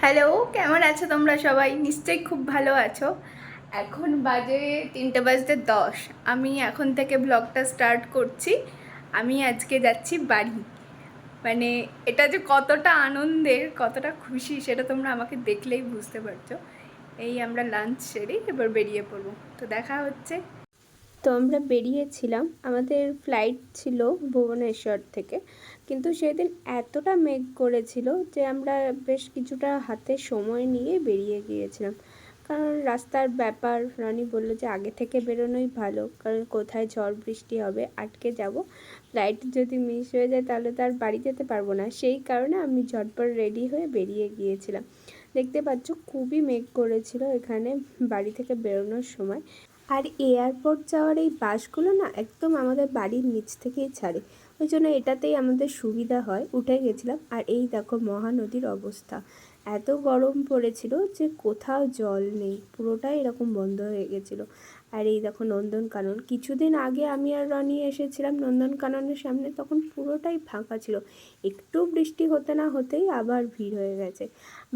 Hello, কেমন আছো তোমরা সবাই? নিশ্চয়ই খুব ভালো আছো। এখন বাজে 3:10। আমি এখন থেকে ব্লগটা স্টার্ট করছি। আমি আজকে যাচ্ছি বাড়ি। মানে এটা যে কতটা আনন্দের, কতটা খুশি সেটা তোমরা আমাকে দেখলেই বুঝতে পারছো। এই আমরা লাঞ্চ সেরে এবার বেরিয়ে পড়বো, তো দেখা হচ্ছে। তো আমরা বেরিয়েছিলাম, আমাদের ফ্লাইট ছিল ভুবনেশ্বর থেকে, কিন্তু সেদিন এতটা মেঘ করেছিল যে আমরা বেশ কিছুটা হাতে সময় নিয়ে বেরিয়ে গিয়েছিলাম। কারণ রাস্তার ব্যাপার, রনি বললো যে আগে থেকে বেরোনোই ভালো, কারণ কোথায় ঝড় বৃষ্টি হবে, আটকে যাব, ফ্লাইট যদি মিস হয়ে যায় তাহলে তার বাড়ি যেতে পারবো না। সেই কারণে আমি ঝটপট রেডি হয়ে বেরিয়ে গিয়েছিলাম। দেখতে পাচ্ছ খুবই মেঘ করেছিল এখানে বাড়ি থেকে বেরোনোর সময়। আর এয়ারপোর্ট যাওয়ার এই বাসগুলো না একদম আমাদের বাড়ির নিচ থেকেই ছাড়ে, ওই জন্য এটাতেই আমাদের সুবিধা হয়। উঠে গেছিলাম, আর এই দেখো মহানদীর অবস্থা। এত গরম পড়েছিল যে কোথাও জল নেই, পুরোটাই এরকম বন্ধ হয়ে গেছিলো। আর এই দেখো নন্দনকানন, কিছুদিন আগে আমি আর রনি এসেছিলাম নন্দনকাননের সামনে, তখন পুরোটাই ফাঁকা ছিল। একটু বৃষ্টি হতে না হতেই আবার ভিড় হয়ে গেছে।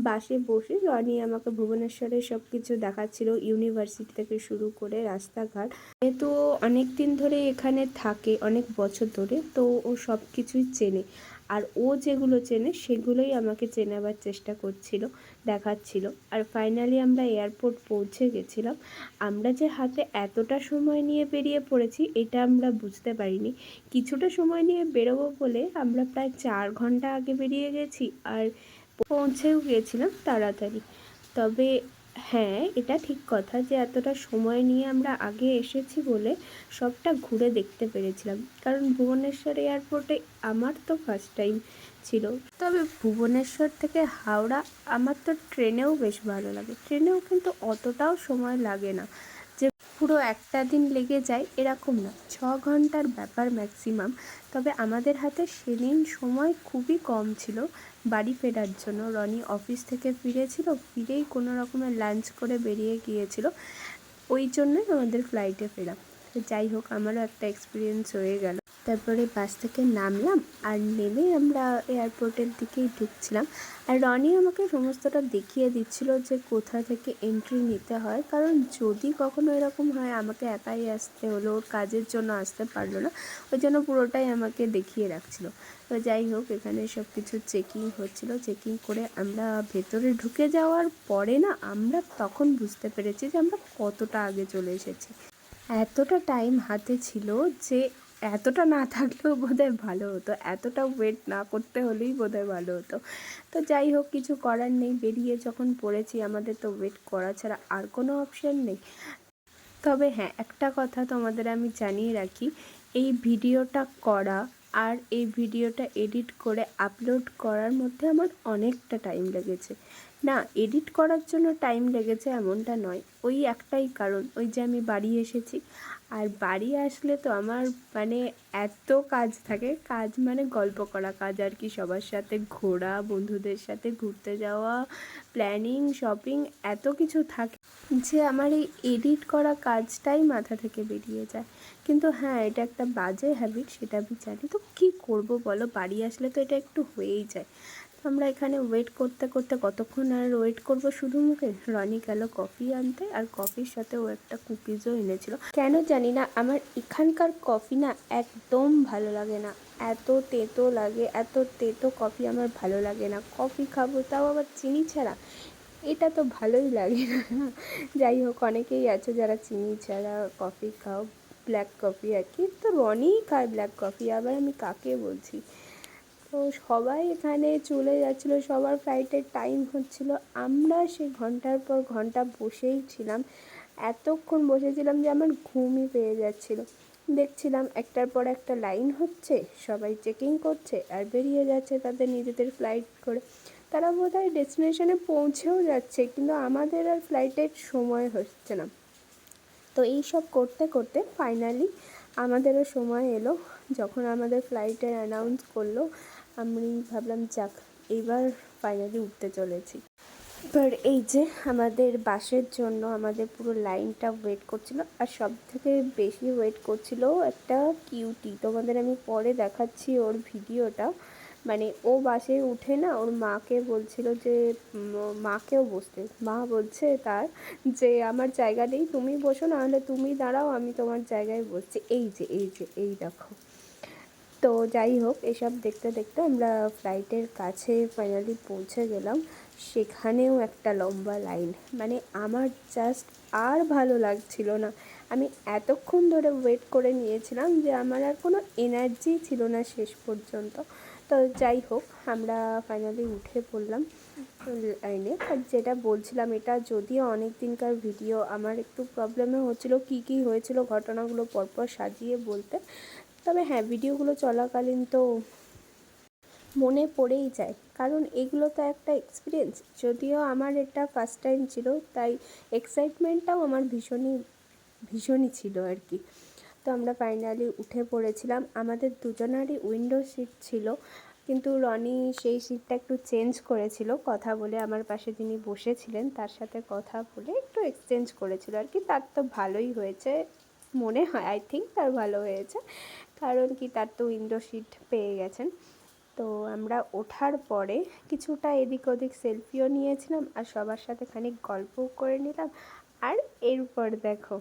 বাসে বসে রনি আমাকে ভুবনেশ্বরের সব কিছু দেখাচ্ছিল, ইউনিভার্সিটি থেকে শুরু করে রাস্তাঘাট। যেহেতু অনেক দিন ধরে এখানে থাকে, অনেক বছর ধরে, তো ও সব কিছুই চেনে। আর ও যেগুলো চেনে সেগুলোই আমাকে চেনাবার চেষ্টা করছিল, দেখাচ্ছিল। আর ফাইনালি আমরা এয়ারপোর্ট পৌঁছে গেছিলাম। আমরা যে হাতে এতটা সময় নিয়ে বেরিয়ে পড়েছি এটা আমরা বুঝতে পারিনি। কিছুটা সময় নিয়ে বেরোবো বলে আমরা প্রায় 4 ঘন্টা আগে বেরিয়ে গেছি, আর পৌঁছেও গিয়েছিলাম তাড়াতাড়ি। তবে হ্যাঁ, এটা ঠিক কথা যে এতটা সময় নিয়ে আমরা আগে এসেছি বলে সবটা ঘুরে দেখতে পেরেছিলাম। কারণ ভুবনেশ্বর এয়ারপোর্টে আমার তো ফার্স্ট টাইম ছিল। তবে ভুবনেশ্বর থেকে হাওড়া আমার তো ট্রেনেও বেশ ভালো লাগে। ট্রেনেও কিন্তু অতটাও সময় লাগে না, যে পুরো একটা দিন লেগে যায় এরকম না, 6 ঘন্টার ব্যাপার ম্যাক্সিমাম। তবে আমাদের হাতে সেদিন সময় খুবই কম ছিল বাড়ি ফেরার জন্য। রনি অফিস থেকে ফিরেছিল, ফিরেই কোনো রকমের লাঞ্চ করে বেরিয়ে গিয়েছিল, ওই জন্যই আমাদের ফ্লাইটে ফেরা। তো যাই হোক, আমারও একটা এক্সপিরিয়েন্স হয়ে গেল। তারপরে বাস থেকে নামলাম, আর নেমে আমরা এয়ারপোর্টের দিকেই ঢুকছিলাম। আর রনি আমাকে সমস্তটা দেখিয়ে দিচ্ছিল যে কোথা থেকে এন্ট্রি নিতে হয়, কারণ যদি কখনো এরকম হয় আমাকে একাই আসতে হলো, ওর কাজের জন্য আসতে পারলো না, ওই জন্য পুরোটাই আমাকে দেখিয়ে রাখছিল। তো যাই হোক, এখানে সব কিছু চেকিং হচ্ছিল। চেকিং করে আমরা ভেতরে ঢুকে যাওয়ার পরে না আমরা তখন বুঝতে পেরেছি যে আমরা কতটা আগে চলে এসেছি। এতটা টাইম হাতে ছিল যে এতটা না থাকলেও বোধহয় ভালো হতো, এতটা ওয়েট না করতে হলেই বোধহয় ভালো হতো। তো যাই হোক, কিছু করার নেই, বেরিয়ে যখন পড়েছি আমাদের তো ওয়েট করা ছাড়া আর কোনো অপশান নেই। তবে হ্যাঁ, একটা কথা তোমাদের আমি জানিয়ে রাখি, এই ভিডিওটা করা আর এই ভিডিওটা এডিট করে আপলোড করার মধ্যে আমার অনেকটা টাইম লেগেছে। না, এডিট করার জন্য টাইম লেগেছে এমনটা নয়, ওই একটাই কারণ, ওই যে আমি বাড়ি এসেছি। আর বাড়ি আসলে তো আমার মানে এত কাজ থাকে, কাজ মানে গল্প করা কাজ আর কি, সবার সাথে ঘোরা, বন্ধুদের সাথে ঘুরতে যাওয়া, প্ল্যানিং, শপিং, এত কিছু থাকে যে আমার এই এডিট করা কাজটাই মাথা থেকে বেরিয়ে যায়। কিন্তু হ্যাঁ, এটা একটা বাজে হ্যাবিট, সেটা আমি জানি। তো কী করবো বলো, বাড়ি আসলে তো এটা একটু হয়েই যায়। তো আমরা এখানে ওয়েট করতে করতে কতক্ষণ আর ওয়েট করব শুধু মুখে। রনি গেল কফি আনতে, আর কফির সাথে ও একটা কুকিজও এনেছিল। কেন জানি না আমার এখানকার কফি না একদম ভালো লাগে না, এত তেতো লাগে, এত তেতো কফি আমার ভালো লাগে না। কফি খাবো তাও আবার চিনি ছাড়া, এটা তো ভালোই লাগে না। যাই হোক, অনেকেই আছে যারা চিনি ছাড়া কফি খাও, ব্ল্যাক কফি আর কি, তো রনিই খায় ব্ল্যাক কফি, আবার আমি কাকে বলছি। তো সবাই এখানে চলে যাচ্ছিলো, সবার ফ্লাইটের টাইম হচ্ছিলো, আমরা সে ঘন্টার পর ঘন্টা বসেই ছিলাম। এতক্ষণ বসেছিলাম যে আমার ঘুমই পেয়ে যাচ্ছিলো। দেখছিলাম একটার পর একটা লাইন হচ্ছে, সবাই চেকিং করছে আর বেরিয়ে যাচ্ছে তাদের নিজেদের ফ্লাইট করে। তারা বোধহয় ডেস্টিনেশনে পৌঁছেও যাচ্ছে, কিন্তু আমাদের আর ফ্লাইটের সময় হচ্ছে না। তো এই সব করতে করতে ফাইনালি আমাদেরও সময় এলো। যখন আমাদের ফ্লাইটের অ্যানাউন্স করলো, আমি ভাবলাম যাক, এইবার ফাইনালি উঠতে চলেছি। এবার এই যে আমাদের বাসের জন্য আমাদের পুরো লাইনটা ওয়েট করছিল, আর সব থেকে বেশি ওয়েট করছিল একটা কিউটি, তোমাদের আমি পরে দেখাচ্ছি ওর ভিডিওটা। মানে ও বাসে উঠে না ওর মাকে বলছিল যে মাকেও বসতে, মা বলছে তার যে আমার জায়গা নেই, তুমি বসো, নাহলে তুমি দাঁড়াও, আমি তোমার জায়গায় বসছি। এই দেখো। তো যাই হোক, এসব দেখতে দেখতে আমরা ফ্লাইটের কাছে ফাইনালি পৌঁছে গেলাম। সেখানেও একটা লম্বা লাইন, মানে আমার জাস্ট আর ভালো লাগছিল না। আমি এতক্ষণ ধরে ওয়েট করে নিয়েছিলাম যে আমার আর কোনো এনার্জি ছিল না শেষ পর্যন্ত। তো যাই হোক, আমরা ফাইনালি উঠে পড়লাম লাইনে। আর যেটা বলছিলাম, এটা যদিও অনেক দিনকার ভিডিও, আমার একটু প্রবলেমে হচ্ছিলো কী হয়েছিল ঘটনাগুলো পরপর সাজিয়ে বলতে। তবে হ্যাঁ, ভিডিওগুলো চলাকালীন তো মনে পড়েই যায়, কারণ এগুলো তো একটা এক্সপিরিয়েন্স। যদিও আমার এটা ফার্স্ট টাইম ছিল, তাই এক্সাইটমেন্টটাও আমার ভীষণই ছিল আর কি। তো আমরা ফাইনালি উঠে পড়েছিলাম। আমাদের দুজনারই উইন্ডো সিট ছিল, কিন্তু রনি সেই সিটটা একটু চেঞ্জ করেছিল কথা বলে। আমার পাশে যিনি বসেছিলেন তার সাথে কথা বলে একটু এক্সচেঞ্জ করেছিল আর কি। তার তো ভালোই হয়েছে মনে হয়, আই থিঙ্ক তার ভালো হয়েছে, কারণ কি তার তো উইন্ডো সিট পেয়ে গেছেন। তো আমরা ওঠার পরে কিছুটা এদিক ওদিক সেলফিও নিয়েছিলাম, আর সবার সাথে খানিক গল্পও করে নিলাম। আর এরপর দেখো,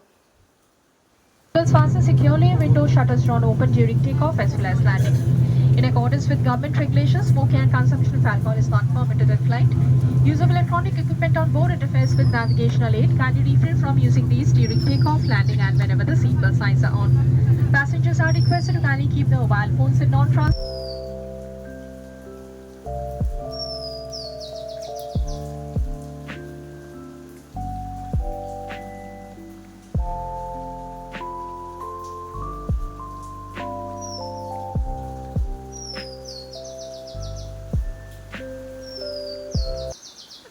Vehicles fasten securely, window shutters drawn open during takeoff as well as landing. In accordance with government regulations, smoking and consumption of alcohol is not permitted in flight. Use of electronic equipment on board interferes with navigational aid. Kindly refrain from using these during takeoff, landing, and whenever the seatbelt signs are on. Passengers are requested to kindly keep their mobile phones in non-trans.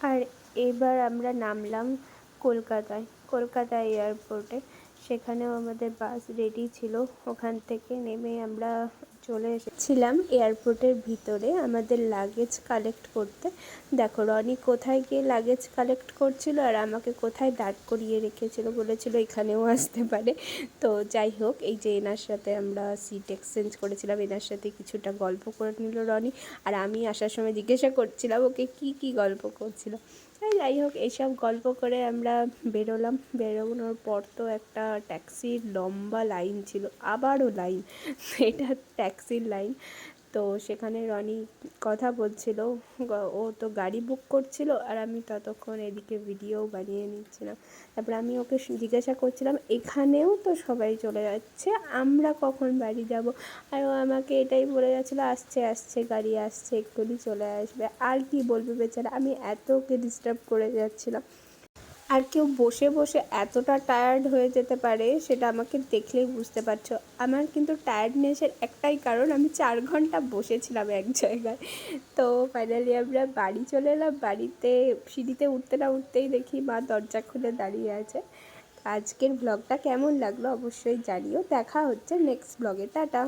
আর এবার আমরা নামলাম কলকাতা এয়ারপোর্টে। সেখানেও আমাদের বাস ready ছিল। ওখান থেকে নেমে আমরা চলে এসেছিলাম এয়ারপোর্টের ভিতরে আমাদের লাগেজ কালেক্ট করতে। দেখো, রনি কোথায় গিয়ে লাগেজ কালেক্ট করছিল আর আমাকে কোথায় দাঁড় করিয়ে রেখেছিল, বলেছিল এখানেও আসতে পারে। তো যাই হোক, এই যে এনার সাথে আমরা সিট এক্সচেঞ্জ করেছিলাম, এনার সাথে কিছুটা গল্প করে নিল রনি। আর আমি আসার সময় জিজ্ঞাসা করছিলাম ওকে কী গল্প করছিল। যাই হোক, এইসব গল্প করে আমরা বেরোনোর পর তো একটা ট্যাক্সির লম্বা লাইন ছিল, আবারও লাইন, এটা ট্যাক্সির লাইন। তো সেখানে রনি কথা বলছিল, ও তো গাড়ি বুক করছিল, আর আমি ততক্ষণ এদিকে ভিডিও বানিয়ে নিচ্ছিলাম। তারপরে আমি ওকে জিজ্ঞাসা করছিলাম এখানেও তো সবাই চলে যাচ্ছে, আমরা কখন বাড়ি যাব? আর ও আমাকে এটাই বলে যাচ্ছিলো, আসছে গাড়ি আসছে, এক্ষুনি চলে আসবে। আর কি বলবে বেচারা, আমি এত ওকে ডিস্টার্ব করে যাচ্ছিলাম। আর কেউ বসে বসে এতটা টায়ার্ড হয়ে যেতে পারে সেটা আমাকে দেখলেই বুঝতে পারছো। আমার কিন্তু টায়ার্ডনেসের একটাই কারণ, আমি 4 ঘন্টা বসেছিলাম এক জায়গায়। তো ফাইনালি আমরা বাড়ি চলে এলাম। বাড়িতে সিঁড়িতে উঠতে না উঠতেই দেখি মা দরজা খুলে দাঁড়িয়ে আছে। আজকের ব্লগটা কেমন লাগলো অবশ্যই জানিও। দেখা হচ্ছে নেক্সট ব্লগে, টাটা।